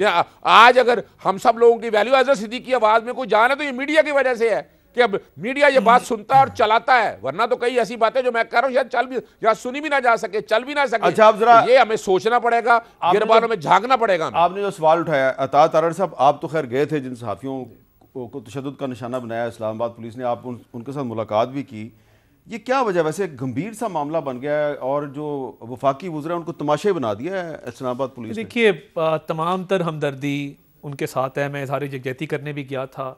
आज अगर हम सब लोगों की वैल्यू अजहर सिद्दीकी की आवाज में कोई जान है तो ये मीडिया की वजह से है कि अब मीडिया ये बात सुनता है और चलाता है, वरना तो कई ऐसी बातें जो मैं कह रहा हूं शायद चल भी या सुनी भी ना जा सके, चल भी ना सके। अच्छा, आप जरा ये हमें सोचना पड़ेगा, गिरबानों में झांकना पड़ेगा। आपने जो सवाल उठाया अता तारड़ साहब, आप तो खैर गए थे जिन सहाफ़ियों को तशद्दुद का निशाना बनाया इस्लामाबाद पुलिस ने, आप उनके साथ मुलाकात भी की, ये क्या वजह, वैसे गंभीर सा मामला बन गया है और जो वफाकी वज़रा उनको तमाशे बना दिया है इस्लामाबाद पुलिस ने? देखिए, तमाम तर हमदर्दी उनके साथ है। मैं सारी यकजहती करने भी गया था,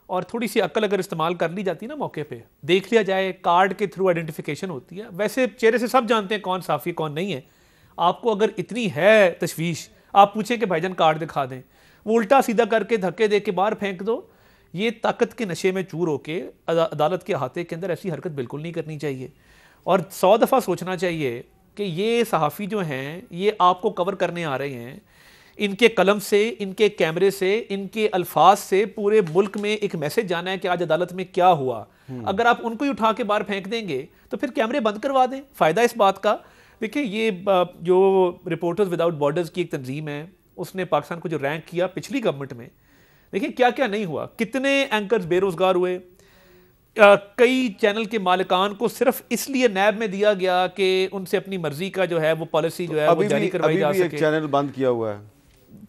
और थोड़ी सी अक्ल अगर इस्तेमाल कर ली जाती ना मौके पे, देख लिया जाए, कार्ड के थ्रू आइडेंटिफिकेशन होती है। वैसे चेहरे से सब जानते हैं कौन साफ़ी कौन नहीं है। आपको अगर इतनी है तशवीश, आप पूछें कि भाईजान कार्ड दिखा दें, वो उल्टा सीधा करके धक्के दे के बाहर फेंक दो। ये ताकत के नशे में चूर होके अदालत के अहाते के अंदर ऐसी हरकत बिल्कुल नहीं करनी चाहिए, और 100 दफ़ा सोचना चाहिए कि ये सहाफ़ी जो हैं ये आपको कवर करने आ रहे हैं, इनके कलम से, इनके कैमरे से, इनके अल्फाज से पूरे मुल्क में एक मैसेज जाना है कि आज अदालत में क्या हुआ। अगर आप उनको ही उठा के बाहर फेंक देंगे तो फिर कैमरे बंद करवा दें। फ़ायदा इस बात का, देखिए ये जो रिपोर्टर्स विदाउट बॉर्डर्स की एक तंजीम है, उसने पाकिस्तान को जो रैंक किया पिछली गवर्नमेंट में, देखिए क्या क्या नहीं हुआ, कितने एंकर्स बेरोजगार हुए, कई चैनल के मालिकान को सिर्फ इसलिए नैब में दिया गया कि उनसे अपनी मर्जी का जो है वो पॉलिसी जो है वो जारी करवाई जा सके। एक चैनल बंद किया हुआ है,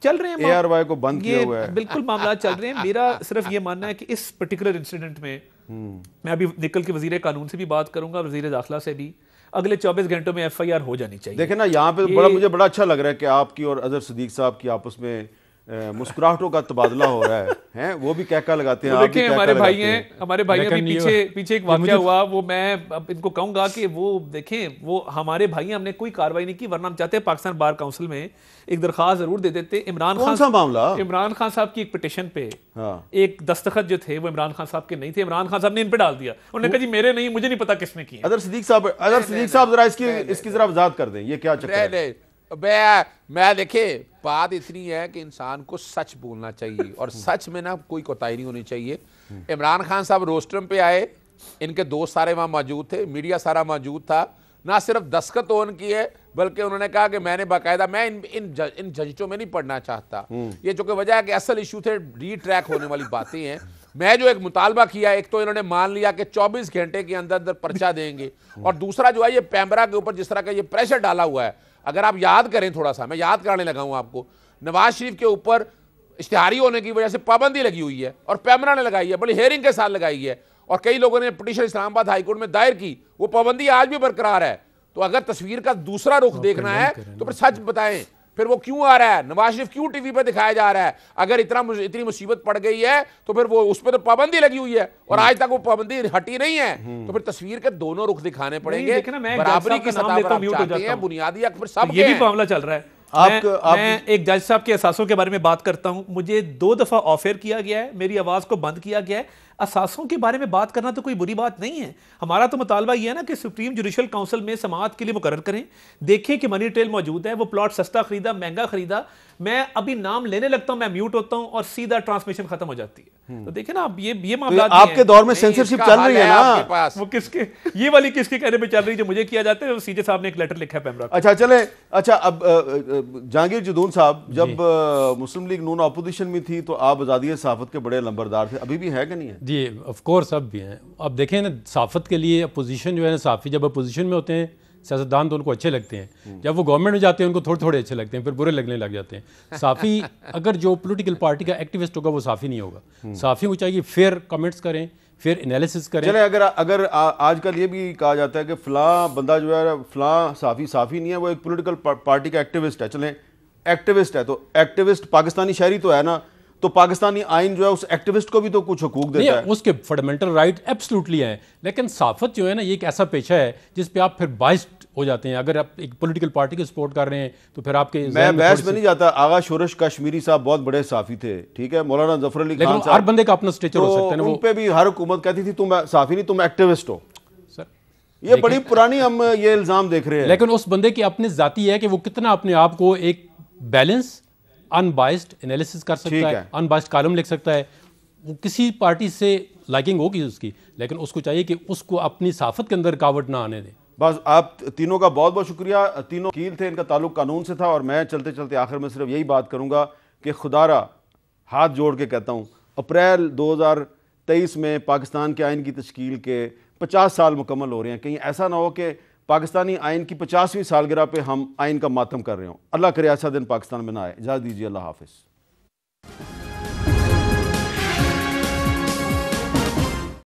चल रहे हैं ARY को बंद किया हुआ है, बिल्कुल मामला चल रहे हैं। मेरा सिर्फ ये मानना है कि इस पर्टिकुलर इंसिडेंट में मैं अभी निकल के वजीर कानून से भी बात करूंगा, वजीर दाखिला से भी, अगले 24 घंटों में FIR हो जानी चाहिए। देखें ना यहाँ पे मुझे बड़ा अच्छा लग रहा है कि आपकी और अजहर सिद्दीक साहब की आपस में मुस्कुराहटों का तबादला हो रहा है वो भी कहका लगाते हैं, देखिए हमारे भाई हैं, पीछे एक वाकया हुआ, वो मैं अब इनको कहूंगा कि वो देखें, वो हमारे भाई हैं, हमने कोई कार्रवाई नहीं की, वरना हम चाहते हैं पाकिस्तान बार काउंसिल में एक दरखास्त जरूर दे देते। इमरान खान साहब की एक पिटिशन पे एक दस्तखत जो थे वो इमरान खान साहब के नहीं थे, इमरान खान साहब ने इन पे डाल दिया, उन्होंने कहा जी मेरे नहीं, मुझे नहीं पता किसने किया। अजहर सिद्दीक साहब जरा इसकी जरा वजाहत कर दें, ये क्या चक्कर है? मैं देखे, बात इतनी है कि इंसान को सच बोलना चाहिए और सच में ना कोई कोताही नहीं होनी चाहिए। इमरान खान साहब रोस्टरम पे आए, इनके दोस्त सारे वहाँ मौजूद थे, मीडिया सारा मौजूद था, ना सिर्फ दस्तखत उनकी है बल्कि उन्होंने कहा कि मैंने बाकायदा, मैं इन जजिटों में नहीं पढ़ना चाहता, ये चूंकि वजह है कि असल इशू थे, रीट्रैक होने वाली बातें हैं। मैं जो एक मुतालबा किया, एक तो इन्होंने मान लिया कि 24 घंटे के अंदर अंदर पर्चा देंगे, और दूसरा जो है ये पैमरा के ऊपर जिस तरह का ये प्रेशर डाला हुआ है, अगर आप याद करें, थोड़ा सा मैं याद कराने लगा हूं आपको, नवाज शरीफ के ऊपर इश्तिहारी होने की वजह से पाबंदी लगी हुई है और पैमरा ने लगाई है, बड़ी हेयरिंग के साथ लगाई है, और कई लोगों ने पिटीशन इस्लामाबाद हाईकोर्ट में दायर की, वो पाबंदी आज भी बरकरार है। तो अगर तस्वीर का दूसरा रुख देखना है तो फिर सच बताएं, फिर वो क्यों आ रहा है, नवाज शरीफ क्यों टीवी पे दिखाया जा रहा है? अगर इतनी मुसीबत पड़ गई है तो फिर वो उस पर तो पाबंदी लगी हुई है और आज तक वो पाबंदी हटी नहीं है, तो फिर तस्वीर के दोनों रुख दिखाने पड़ेंगे। बराबरी की सतह पर आप चाहते हैं, बुनियादी हक, फिर सब ये भी मामला चल रहा है। मैं एक जज साहब के असासों के बारे में बात करता हूं, मुझे 2 दफा ऑफर किया गया है, मेरी आवाज को बंद किया गया है। असासों के बारे में बात करना तो कोई बुरी बात नहीं है, हमारा तो मुतालबा यह है ना कि सुप्रीम जुडिशल काउंसिल में समाअत के लिए मुकर्रर करें, देखें कि मनी ट्रेल मौजूद है, वो प्लॉट सस्ता खरीदा महंगा खरीदा, मैं अभी नाम लेने लगता हूं, मैं म्यूट होता हूं और सीधा ट्रांसमिशन खत्म हो जाती है। तो देखें ना, अब ये मामला तो आपके दौर में सेंसरशिप चल रही है ना, वो किसके, ये वाली किसके कहने पे चल रही है जो मुझे किया जाता है? सीजे साहब ने एक लेटर लिखा है पैमरा। अच्छा चले, अच्छा अब जहांगीर जदून साहब, जब मुस्लिम लीग नून अपोजिशन में थी तो आप आज़ादी सहाफत के बड़े लंबरदार थे, अभी भी है कि नहीं है? जी ऑफ कोर्स अब भी हैं। अब देखें ना, सहाफत के लिए अपोजिशन जो है ना, सहाफ़ी जब अपोजिशन में होते हैं सियासतदान तो उनको अच्छे लगते हैं, जब वो गवर्नमेंट में जाते हैं उनको थोड़े थोड़े अच्छे लगते हैं, फिर बुरे लगने लग जाते हैं। साफ़ी अगर जो पॉलिटिकल पार्टी का एक्टिविस्ट होगा वो साफ़ी नहीं होगा। साफ़ी को चाहिए फेयर कमेंट्स करें, फिर एनालिसिस करें। चले अगर आजकल ये भी कहा जाता है कि फ़लाँ बंदा जो है फ़लाँ साफ़ी नहीं है, वो एक पॉलिटिकल पार्टी का एक्टिविस्ट है। चलें एक्टिविस्ट है तो एक्टिविस्ट पाकिस्तानी शहरी तो है ना, तो पाकिस्तानी आइन जो है उस एक्टिविस्ट को भी तो कुछ हुकूक देता है। उसके फंडामेंटल राइट एब्सोल्युटली हैं, लेकिन सहाफ़त जो है ना ये एक ऐसा पेशा है जिस पे आप फिर बाइस्ड हो जाते हैं। अगर आप एक पॉलिटिकल पार्टी को सपोर्ट कर रहे हैं तो फिर आपके मैं बहस में नहीं जाता। आगा शोरश कश्मीरी साहब बहुत बड़े साफ़ी थे, ठीक है, मौलाना जफर अली खान साहब, हर बंदे का अपना स्टेचर हो सकता है ना। उन पे भी हर हुकूमत कहती थी तुम साफ़ी नहीं, तुम एक्टिविस्ट हो। सर ये बड़ी पुरानी हम ये इल्ज़ाम देख रहे हैं। लेकिन उस बंदे की अपनी जाती है कि वो कितना अपने आप को एक बैलेंस अनबाइस्ड एनालिसिस कर सकता है, अनबाइस्ड कॉलम लिख सकता है। वो किसी पार्टी से लाइकिंग होगी उसकी, लेकिन उसको चाहिए कि उसको अपनी सहाफ़त के अंदर रुकावट ना आने दें। बस आप तीनों का बहुत बहुत शुक्रिया। तीनों वकील थे, इनका ताल्लुक कानून से था, और मैं चलते चलते आखिर में सिर्फ यही बात करूंगा कि खुदारा हाथ जोड़ के कहता हूं, अप्रैल 2023 में पाकिस्तान के आइन की तश्कील के 50 साल मुकम्मल हो रहे हैं। कहीं ऐसा ना हो कि पाकिस्तानी आइन की 50वीं सालगिरह पे हम आइन का मातम कर रहे हों। अल्लाह करे ऐसा दिन पाकिस्तान में ना आए। इजाज़त दीजिए, अल्लाह हाफ़िज़।